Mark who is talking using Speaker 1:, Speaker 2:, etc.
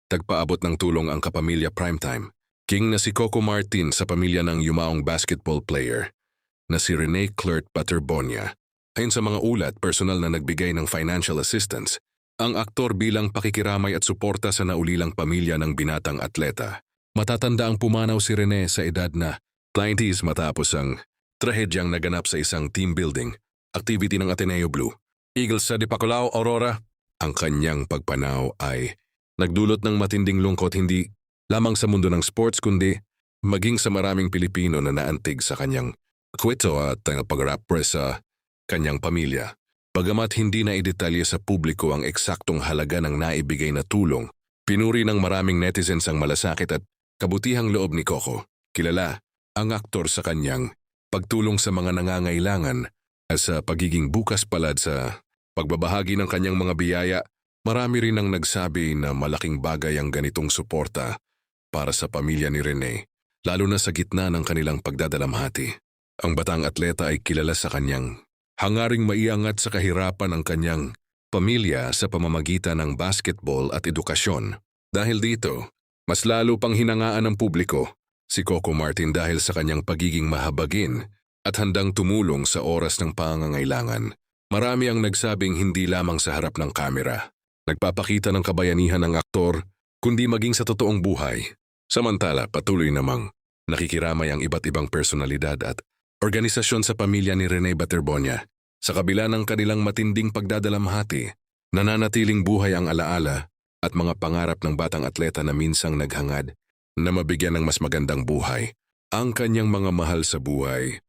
Speaker 1: tagpaabot ng tulong ang kapamilya Primetime. King na si Coco Martin sa pamilya ng yumaong basketball player na si Rene Clert Paterbonia. Ayon sa mga ulat, personal na nagbigay ng financial assistance ang aktor bilang pakikiramay at suporta sa naulilang pamilya ng binatang atleta. Matatanda ang pumanaw si Rene sa edad na 90s matapos ang trahedyang naganap sa isang team building activity ng Ateneo Blue Eagles sa Dipaclao, Aurora. Ang kanyang pagpanaw ay nagdulot ng matinding lungkot hindi lamang sa mundo ng sports kundi maging sa maraming Pilipino na naantig sa kanyang kwento at pag-rapres sa kanyang pamilya. Bagamat hindi na idetalye sa publiko ang eksaktong halaga ng naibigay na tulong, pinuri ng maraming netizens ang malasakit at kabutihang loob ni Coco. Kilala ang aktor sa kanyang pagtulong sa mga nangangailangan at sa pagiging bukas palad sa pagbabahagi ng kanyang mga biyaya. Marami rin ang nagsabi na malaking bagay ang ganitong suporta para sa pamilya ni Rene, lalo na sa gitna ng kanilang pagdadalamhati. Ang batang atleta ay kilala sa kanyang hangaring maiangat sa kahirapan ang kanyang pamilya sa pamamagitan ng basketball at edukasyon. Dahil dito, mas lalo pang hinangaan ng publiko si Coco Martin dahil sa kanyang pagiging mahabagin at handang tumulong sa oras ng pangangailangan. Marami ang nagsabing hindi lamang sa harap ng kamera nagpapakita ng kabayanihan ng aktor, kundi maging sa totoong buhay. Samantala, patuloy namang nakikiramay ang iba't ibang personalidad at organisasyon sa pamilya ni Rene Paterbonia. Sa kabila ng kanilang matinding pagdadalamhati, nananatiling buhay ang alaala at mga pangarap ng batang atleta na minsang naghangad na mabigyan ng mas magandang buhay. Ang kanyang mga mahal sa buhay